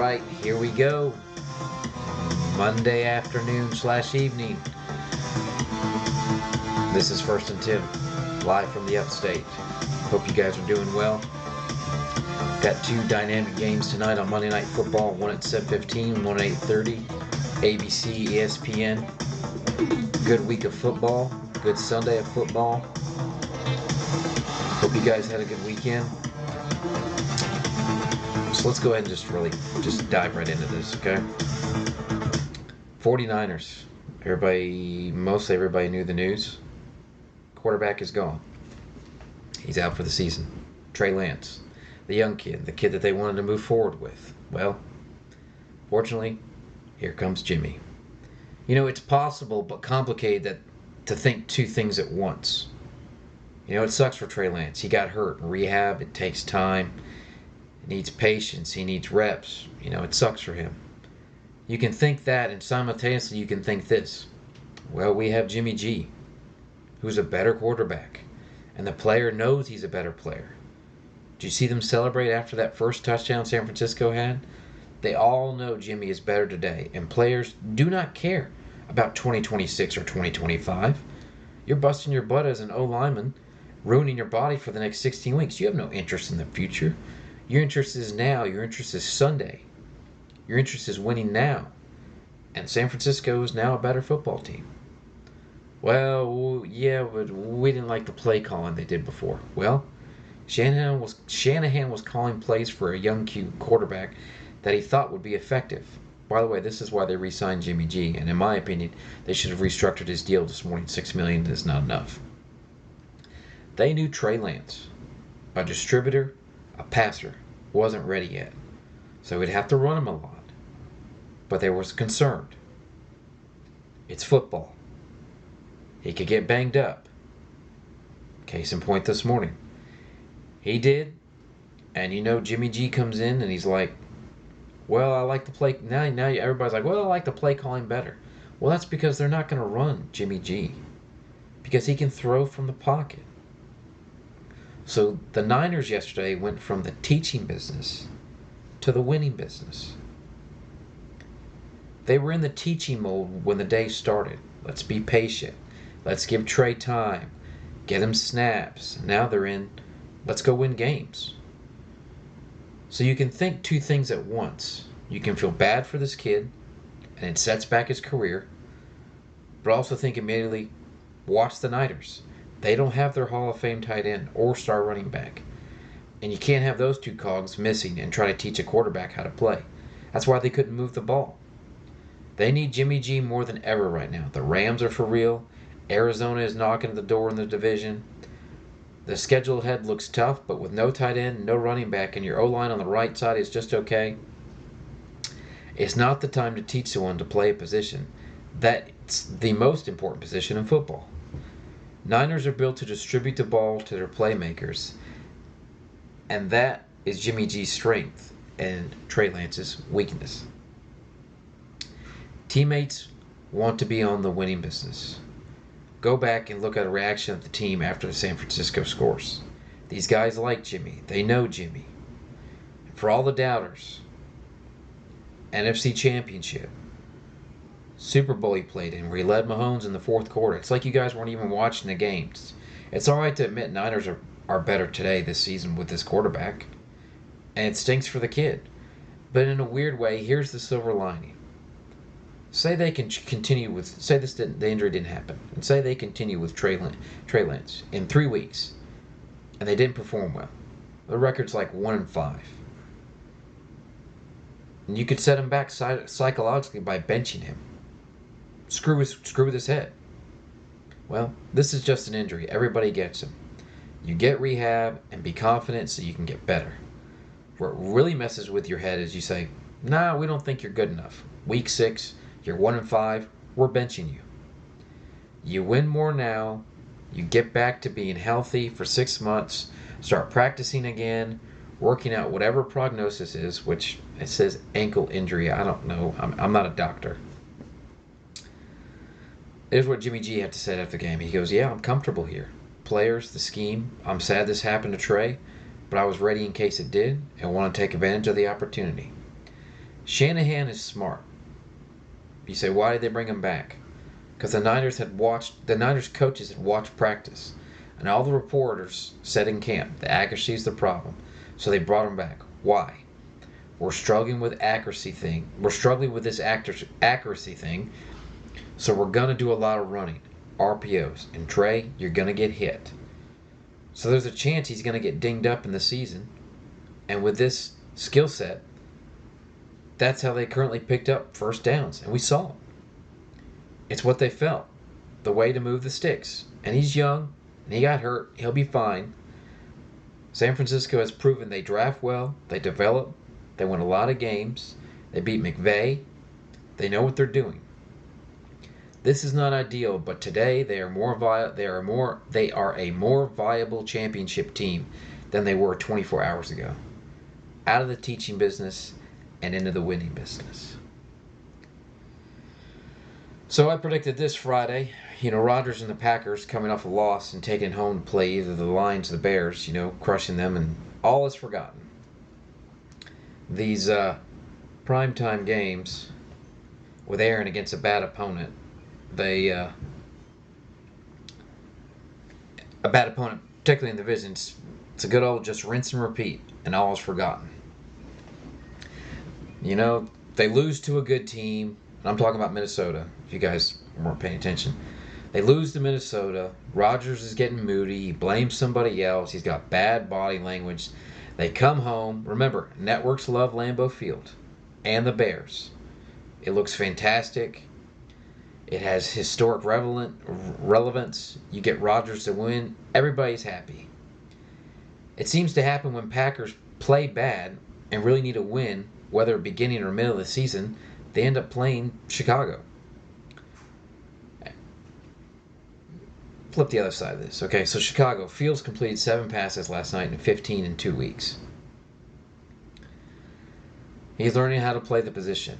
right, here we go. Monday afternoon / evening. This is First and Tim, live from the upstate. Hope you guys are doing well. Got two dynamic games tonight on Monday Night Football, one at 7:15, one at 8:30. ABC, ESPN. Good week of football, good Sunday of football. Hope you guys had a good weekend. So let's go ahead and just dive right into this, okay? 49ers. Mostly everybody knew the news. Quarterback is gone. He's out for the season. Trey Lance, the young kid, the kid that they wanted to move forward with. Well, fortunately, here comes Jimmy. You know, it's possible but complicated to think two things at once. You know, it sucks for Trey Lance. He got hurt in rehab. It takes time. He needs patience. He needs reps. You know, it sucks for him. You can think that, and simultaneously you can think this. Well, we have Jimmy G, who's a better quarterback, and the player knows he's a better player. Did you see them celebrate after that first touchdown San Francisco had? They all know Jimmy is better today, and players do not care about 2026 or 2025. You're busting your butt as an O-lineman, ruining your body for the next 16 weeks. You have no interest in the future. Your interest is now. Your interest is Sunday. Your interest is winning now. And San Francisco is now a better football team. Well, yeah, but we didn't like the play calling they did before. Well, Shanahan was calling plays for a young quarterback that he thought would be effective. By the way, this is why they re-signed Jimmy G, and in my opinion, they should have restructured his deal this morning. $6 million is not enough. They knew Trey Lance, a distributor, a passer, wasn't ready yet, so we'd have to run him a lot. But they were concerned. It's football. He could get banged up. Case in point this morning. He did, and you know Jimmy G comes in and he's like, well, I like the play. Now everybody's like, well, I like the play calling better. Well, that's because they're not going to run Jimmy G, because he can throw from the pocket. So the Niners yesterday went from the teaching business to the winning business. They were in the teaching mode when the day started. Let's be patient. Let's give Trey time. Get him snaps. Now they're in, let's go win games. So you can think two things at once. You can feel bad for this kid, and it sets back his career, but also think immediately, watch the Niners. They don't have their Hall of Fame tight end or star running back. And you can't have those two cogs missing and try to teach a quarterback how to play. That's why they couldn't move the ball. They need Jimmy G more than ever right now. The Rams are for real. Arizona is knocking at the door in the division. The schedule ahead looks tough, but with no tight end, no running back, and your O-line on the right side is just okay, it's not the time to teach someone to play a position. That's the most important position in football. Niners are built to distribute the ball to their playmakers, and that is Jimmy G's strength and Trey Lance's weakness. Teammates want to be on the winning business. Go back and look at a reaction of the team after the San Francisco scores. These guys like Jimmy. They know Jimmy. For all the doubters, NFC Championship, Super Bowl he played in, where he led Mahomes in the fourth quarter. It's like you guys weren't even watching the games. It's all right to admit Niners are better today this season with this quarterback, and it stinks for the kid. But in a weird way, here's the silver lining. Say they can continue with, the injury didn't happen, and say they continue with Trey Lance in 3 weeks, and they didn't perform well. The record's like 1-5. And you could set him back psychologically by benching him. Screw with his head. Well, this is just an injury. Everybody gets them. You get rehab and be confident so you can get better. Where it really messes with your head is you say, nah, we don't think you're good enough. Week 6, you're 1-5, we're benching you. You win more now. You get back to being healthy for 6 months. Start practicing again. Working out whatever prognosis is, which it says ankle injury. I don't know. I'm not a doctor. Here's what Jimmy G had to say after the game. He goes, yeah, I'm comfortable here. Players, the scheme. I'm sad this happened to Trey, but I was ready in case it did and want to take advantage of the opportunity. Shanahan is smart. You say, why did they bring him back? Because the Niners coaches had watched practice, and all the reporters said in camp the accuracy is the problem. So they brought him back. Why? We're struggling with accuracy thing. We're struggling with this accuracy thing. So we're gonna do a lot of running, RPOs, and Trey, you're gonna get hit. So there's a chance he's gonna get dinged up in the season. And with this skill set, that's how they currently picked up first downs, and we saw it. It's what they felt, the way to move the sticks. And he's young, and he got hurt. He'll be fine. San Francisco has proven they draft well, they develop, they win a lot of games, they beat McVay, they know what they're doing. This is not ideal, but today they are a more viable championship team than they were 24 hours ago. Out of the teaching business and into the winning business. So I predicted this Friday. Rodgers and the Packers coming off a loss and taking home to play either the Lions or the Bears, crushing them, and all is forgotten. These primetime games with Aaron against a bad opponent, a bad opponent, particularly in the divisions, it's a good old just rinse and repeat, and all is forgotten. They lose to a good team. I'm talking about Minnesota, if you guys weren't paying attention. They lose to Minnesota. Rodgers is getting moody. He blames somebody else. He's got bad body language. They come home. Remember, networks love Lambeau Field and the Bears. It looks fantastic. It has historic relevance. You get Rodgers to win. Everybody's happy. It seems to happen when Packers play bad and really need a win, whether beginning or middle of the season. They end up playing Chicago. Flip the other side of this. Okay, so Chicago. Fields completed 7 passes last night and 15 in 2 weeks. He's learning how to play the position.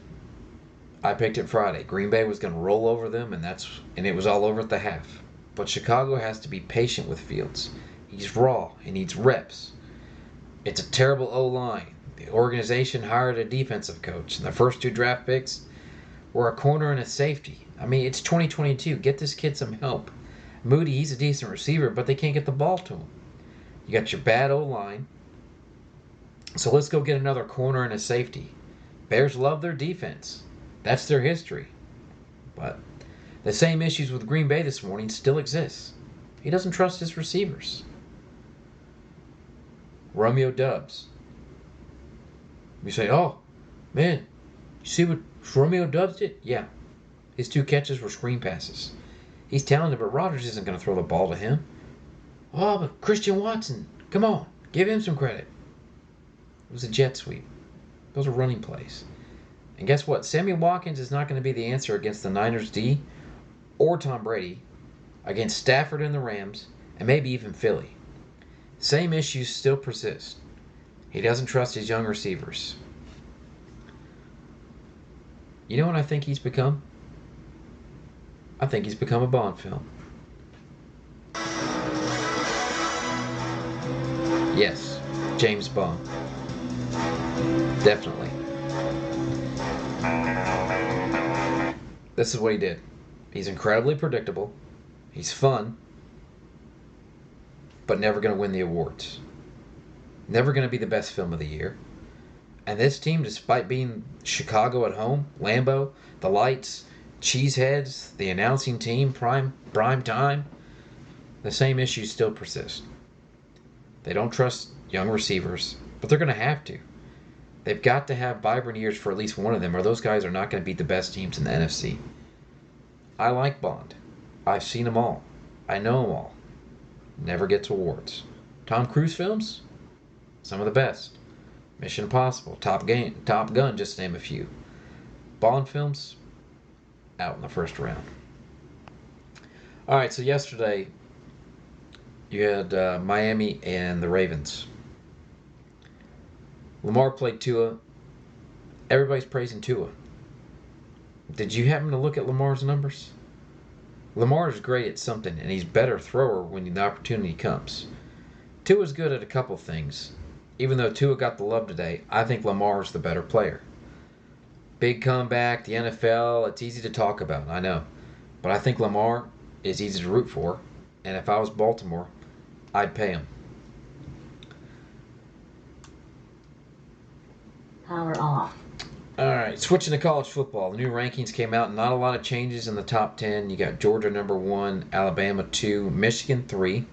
I picked it Friday. Green Bay was going to roll over them, and it was all over at the half. But Chicago has to be patient with Fields. He's raw. He needs reps. It's a terrible O-line. The organization hired a defensive coach, and the first 2 draft picks were a corner and a safety. I mean, it's 2022. Get this kid some help. Moody, he's a decent receiver, but they can't get the ball to him. You got your bad O-line. So let's go get another corner and a safety. Bears love their defense. That's their history. But the same issues with Green Bay this morning still exist. He doesn't trust his receivers. Romeo Doubs. You say, oh, man, you see what Romeo Doubs did? Yeah. His 2 catches were screen passes. He's talented, but Rodgers isn't going to throw the ball to him. Oh, but Christian Watson, come on, give him some credit. It was a jet sweep. Those are running plays. And guess what? Sammy Watkins is not going to be the answer against the Niners D or Tom Brady, against Stafford and the Rams, and maybe even Philly. Same issues still persist. He doesn't trust his young receivers. You know what I think he's become? I think he's become a Bond film. Yes, James Bond. Definitely. This is what he did. He's incredibly predictable. He's fun. But never going to win the awards. Never going to be the best film of the year. And this team, despite being Chicago at home, Lambeau, the lights, cheeseheads, the announcing team, prime time, the same issues still persist. They don't trust young receivers, but they're going to have to. They've got to have vibrant years for at least one of them, or those guys are not going to beat the best teams in the NFC. I like Bond. I've seen them all. I know them all. Never gets awards. Tom Cruise films? Some of the best. Mission Impossible, Top Gun, just to name a few. Bond films? Out in the first round. Alright, so yesterday you had Miami and the Ravens. Lamar played Tua. Everybody's praising Tua. Did you happen to look at Lamar's numbers? Lamar is great at something, and he's a better thrower when the opportunity comes. Tua's good at a couple things. Even though Tua got the love today, I think Lamar's the better player. Big comeback, the NFL, it's easy to talk about, I know. But I think Lamar is easy to root for. And if I was Baltimore, I'd pay him. Power off. All right, switching to college football. The new rankings came out. Not a lot of changes in the top 10. You got Georgia number 1, Alabama 2, Michigan 3,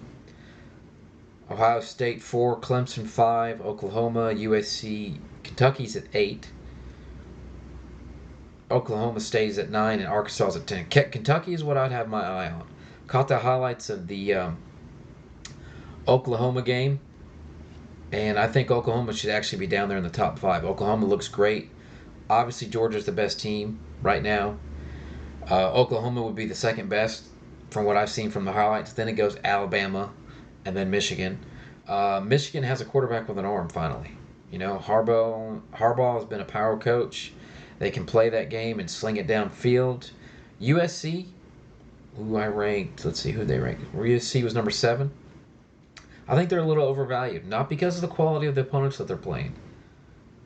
Ohio State 4, Clemson 5, Oklahoma, USC, Kentucky's at 8. Oklahoma stays at 9, and Arkansas is at 10. Kentucky is what I'd have my eye on. Caught the highlights of the Oklahoma game, and I think Oklahoma should actually be down there in the top 5. Oklahoma looks great. Obviously, Georgia's the best team right now. Oklahoma would be the second best from what I've seen from the highlights. Then it goes Alabama, and then Michigan. Michigan has a quarterback with an arm finally. You know, Harbaugh has been a power coach. They can play that game and sling it downfield. USC, who I ranked, let's see who they ranked. USC was number 7. I think they're a little overvalued, not because of the quality of the opponents that they're playing.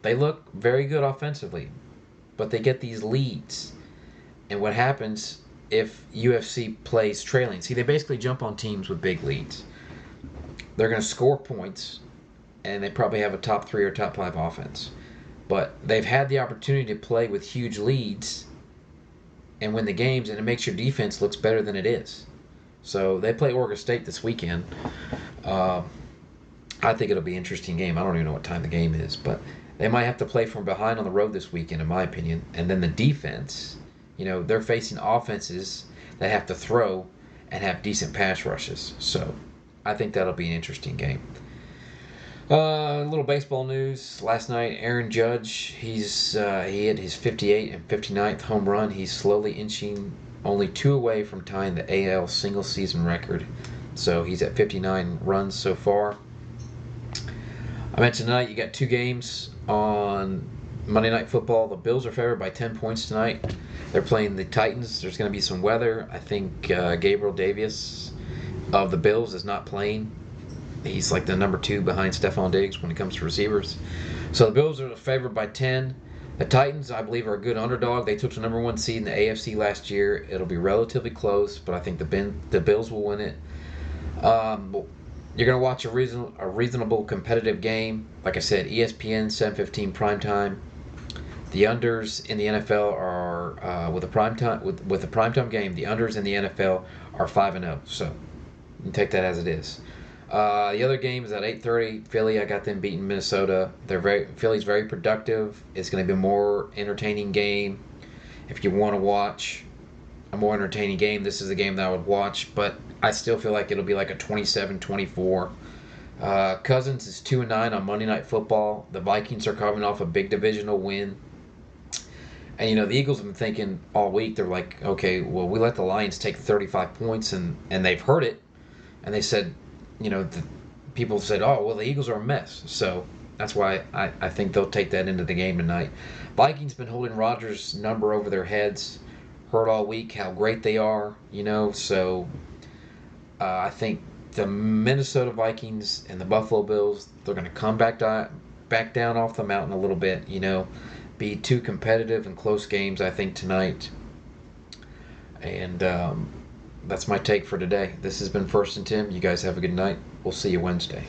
They look very good offensively, but they get these leads. And what happens if UFC plays trailing? See, they basically jump on teams with big leads. They're going to score points, and they probably have a top 3 or top 5 offense. But they've had the opportunity to play with huge leads and win the games, and it makes your defense looks better than it is. So they play Oregon State this weekend. I think it'll be an interesting game. I don't even know what time the game is, but they might have to play from behind on the road this weekend, in my opinion. And then the defense, you know, they're facing offenses that have to throw and have decent pass rushes. So I think that'll be an interesting game. A little baseball news. Last night, Aaron Judge, he hit his 58th and 59th home run. He's slowly inching only 2 away from tying the AL single season record. So he's at 59 runs so far. I mentioned tonight you got 2 games on Monday Night Football. The Bills are favored by 10 points tonight. They're playing the Titans. There's going to be some weather. I think Gabriel Davis of the Bills is not playing. He's like the number 2 behind Stephon Diggs when it comes to receivers. So the Bills are favored by 10. The Titans, I believe, are a good underdog. They took the number 1 seed in the AFC last year. It'll be relatively close, but I think the Bills will win it. You're going to watch a reasonable competitive game. Like I said, ESPN 7:15 primetime. The unders in the NFL are with a primetime game. The unders in the NFL are 5-0. So you can take that as it is. The other game is at 8:30. Philly, I got them beating Minnesota. Philly's very productive. It's going to be a more entertaining game. If you want to watch a more entertaining game, this is the game that I would watch. But I still feel like it'll be like a 27-24. Cousins is 2-9 on Monday Night Football. The Vikings are coming off a big divisional win. And, you know, the Eagles have been thinking all week, they're like, okay, well, we let the Lions take 35 points, and they've heard it. And they said, you know, people said, oh, well, the Eagles are a mess. So that's why I think they'll take that into the game tonight. Vikings been holding Rodgers' number over their heads. Heard all week how great they are, you know. So I think the Minnesota Vikings and the Buffalo Bills, they're going to come back down off the mountain a little bit, you know. Be 2 competitive and close games, I think, tonight. And that's my take for today. This has been First and Tim. You guys have a good night. We'll see you Wednesday.